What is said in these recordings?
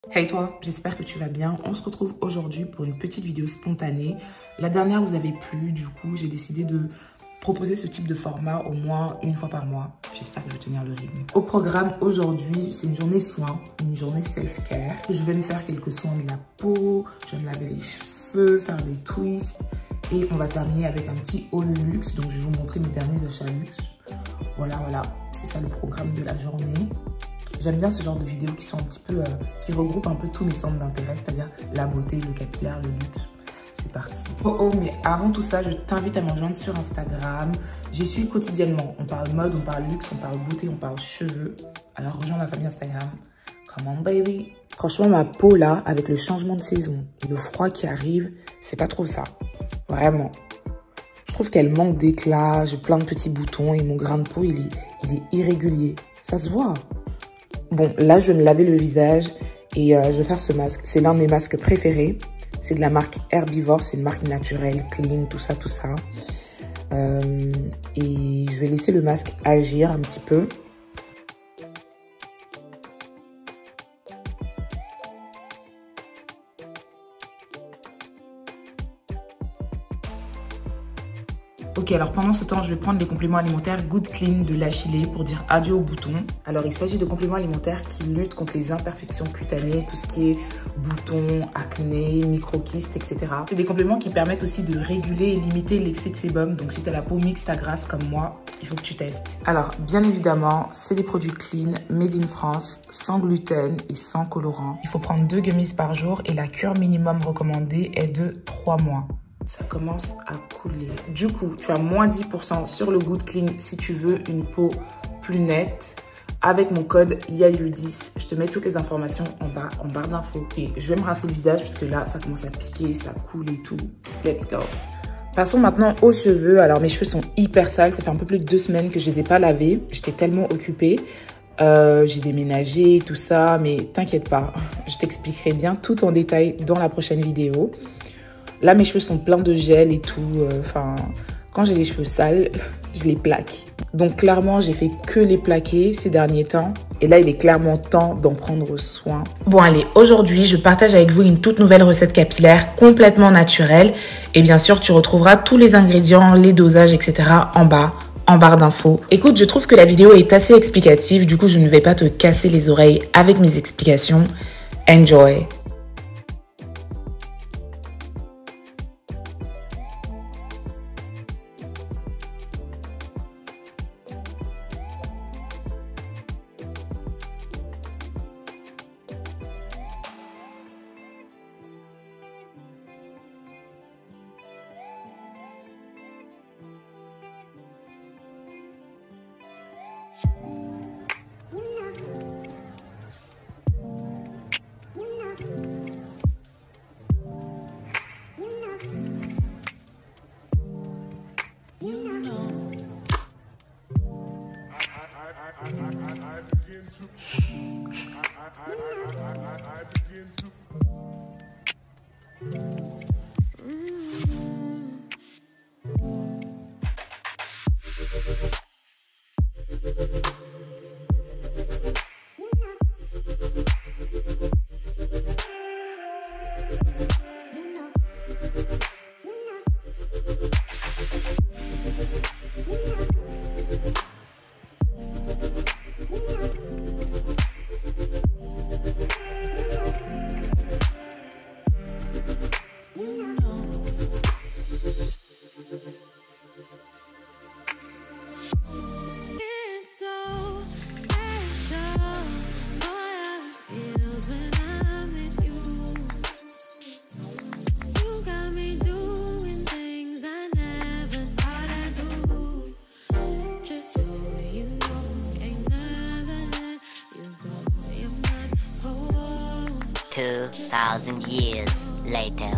Hey toi, j'espère que tu vas bien. On se retrouve aujourd'hui pour une petite vidéo spontanée. La dernière vous avait plu, du coup j'ai décidé de proposer ce type de format au moins une fois par mois. J'espère que je vais tenir le rythme. Au programme aujourd'hui, c'est une journée soin, une journée self-care. Je vais me faire quelques soins de la peau, je vais me laver les cheveux, faire des twists et on va terminer avec un petit haul luxe. Donc je vais vous montrer mes derniers achats luxe. Voilà, c'est ça le programme de la journée. J'aime bien ce genre de vidéos qui sont un petit peu, qui regroupent un peu tous mes centres d'intérêt, c'est-à-dire la beauté, le capillaire, le luxe. C'est parti. Oh, mais avant tout ça, je t'invite à me rejoindre sur Instagram. J'y suis quotidiennement. On parle mode, on parle luxe, on parle beauté, on parle cheveux. Alors rejoins ma famille Instagram. Come on baby. Franchement, ma peau là, avec le changement de saison et le froid qui arrive, c'est pas trop ça. Vraiment. Je trouve qu'elle manque d'éclat, j'ai plein de petits boutons et mon grain de peau, il est irrégulier. Ça se voit. Bon, là, je vais me laver le visage et je vais faire ce masque. C'est l'un de mes masques préférés. C'est de la marque Herbivore. C'est une marque naturelle, clean, tout ça. Et je vais laisser le masque agir un petit peu. Ok, alors pendant ce temps, je vais prendre les compléments alimentaires Good Clean de l'Achillée pour dire adieu aux boutons. Alors, il s'agit de compléments alimentaires qui luttent contre les imperfections cutanées, tout ce qui est boutons, acné, micro-kystes, etc. C'est des compléments qui permettent aussi de réguler et limiter l'excès de sébum. Donc, si tu as la peau mixte à grasse comme moi, il faut que tu testes. Alors, bien évidemment, c'est des produits clean, made in France, sans gluten et sans colorant. Il faut prendre 2 gummies par jour et la cure minimum recommandée est de 3 mois. Ça commence à couler. Du coup, tu as moins 10% sur le Good Clean si tu veux une peau plus nette. Avec mon code YAYU10, je te mets toutes les informations en barre d'infos. Et je vais me rincer le visage parce que là, ça commence à piquer, ça coule et tout. Let's go. Passons maintenant aux cheveux. Alors, mes cheveux sont hyper sales. Ça fait un peu plus de 2 semaines que je les ai pas lavés. J'étais tellement occupée. J'ai déménagé, tout ça. Mais t'inquiète pas, je t'expliquerai bien tout en détail dans la prochaine vidéo. Là, mes cheveux sont pleins de gel et tout. Enfin, quand j'ai les cheveux sales, je les plaque. Donc, clairement, j'ai fait que les plaquer ces derniers temps. Et là, il est clairement temps d'en prendre soin. Bon, allez, aujourd'hui, je partage avec vous une toute nouvelle recette capillaire complètement naturelle. Et bien sûr, tu retrouveras tous les ingrédients, les dosages, etc. en barre d'infos. Écoute, je trouve que la vidéo est assez explicative. Du coup, je ne vais pas te casser les oreilles avec mes explications. Enjoy! Two 2,000 years later.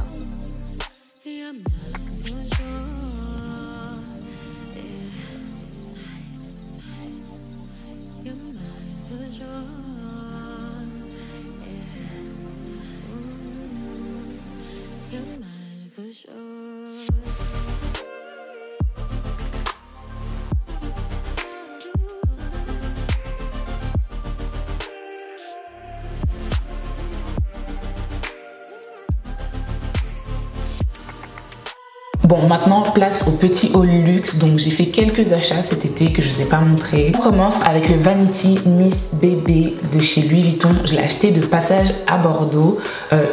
Bon, maintenant place au petit haul luxe. Donc j'ai fait quelques achats cet été que je ne vous ai pas montré. On commence avec le Vanity Nice Bébé de chez Louis Vuitton. Je l'ai acheté de passage à Bordeaux.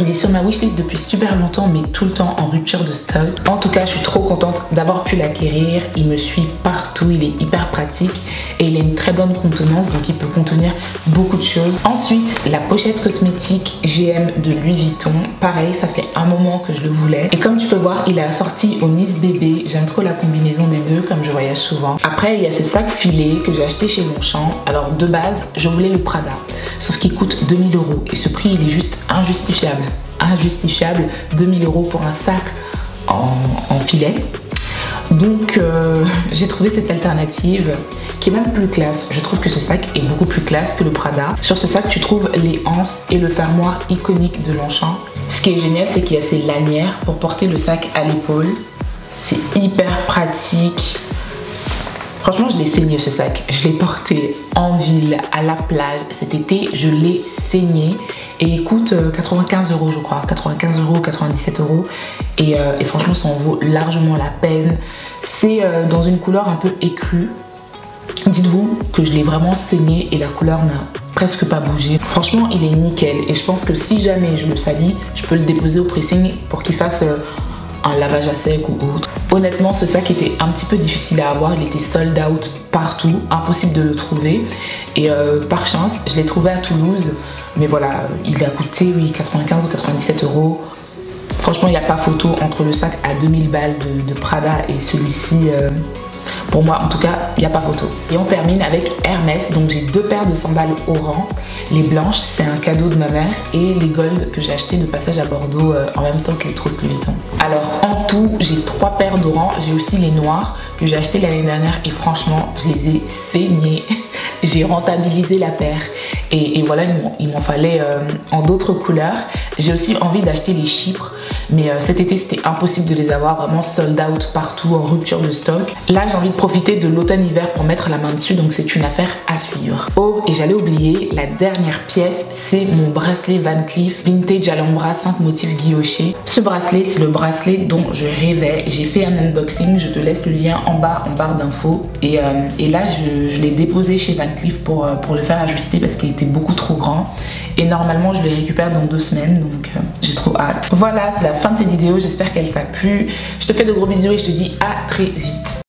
Il est sur ma wishlist depuis super longtemps, mais tout le temps en rupture de stock. En tout cas, je suis trop contente d'avoir pu l'acquérir. Il me suit partout, il est hyper pratique et il a une très bonne contenance, donc il peut contenir beaucoup de choses. Ensuite, la pochette cosmétique GM de Louis Vuitton. Pareil, ça fait un moment que je le voulais. Et comme tu peux voir, il est assorti au Nice Bébé. J'aime trop la combinaison des deux, comme je voyage souvent. Après, il y a ce sac filet que j'ai acheté chez Longchamp. Alors de base, je voulais le Prada, sauf qu'il coûte 2000 € et ce prix, il est juste injustifiable. Injustifiable, 2000 € pour un sac en filet. Donc j'ai trouvé cette alternative qui est même plus classe. Je trouve que ce sac est beaucoup plus classe que le Prada. Sur ce sac, tu trouves les anses et le fermoir iconique de Longchamp. Ce qui est génial, c'est qu'il y a ces lanières pour porter le sac à l'épaule. C'est hyper pratique. Franchement, je l'ai saigné ce sac. Je l'ai porté en ville, à la plage. Cet été, je l'ai saigné. Et il coûte 95 € je crois. 95 €, 97 €. Et franchement, ça en vaut largement la peine. C'est dans une couleur un peu écrue. Dites-vous que je l'ai vraiment saigné et la couleur n'a presque pas bougé. Franchement, il est nickel. Et je pense que si jamais je le salis, je peux le déposer au pressing pour qu'il fasse un lavage à sec ou autre. Honnêtement, ce sac était un petit peu difficile à avoir. Il était sold out partout, impossible de le trouver. Et par chance, je l'ai trouvé à Toulouse. Mais voilà, il a coûté, oui, 95 ou 97 €. Franchement, il n'y a pas photo entre le sac à 2000 balles de Prada et celui-ci. Pour moi, en tout cas, il n'y a pas photo. Et on termine avec Hermès. Donc j'ai deux paires de sandales oran. Les blanches, c'est un cadeau de ma mère. Et les gold que j'ai acheté de passage à Bordeaux en même temps que les trousses Louis Vuitton. Alors en tout, j'ai 3 paires d'oran. J'ai aussi les noirs que j'ai acheté l'année dernière. Et franchement, je les ai saignés. J'ai rentabilisé la paire. Et voilà, il m'en fallait en d'autres couleurs. J'ai aussi envie d'acheter les chypres. Mais cet été, c'était impossible de les avoir. Vraiment sold out partout, en rupture de stock. Là, j'ai envie de profiter de l'automne-hiver pour mettre la main dessus. Donc, c'est une affaire à suivre. Oh, et j'allais oublier, la dernière pièce, c'est mon bracelet Van Cleef Vintage Alhambra 5 motifs guillochés. Ce bracelet, c'est le bracelet dont je rêvais. J'ai fait un unboxing. Je te laisse le lien en bas, en barre d'infos. Et là, je l'ai déposé chez Van Cleef pour le faire ajuster parce qu'il était beaucoup trop grand. Et normalement, je le récupère dans 2 semaines. Donc, j'ai trop hâte. Voilà, c'est la fin de cette vidéo. J'espère qu'elle t'a plu. Je te fais de gros bisous et je te dis à très vite.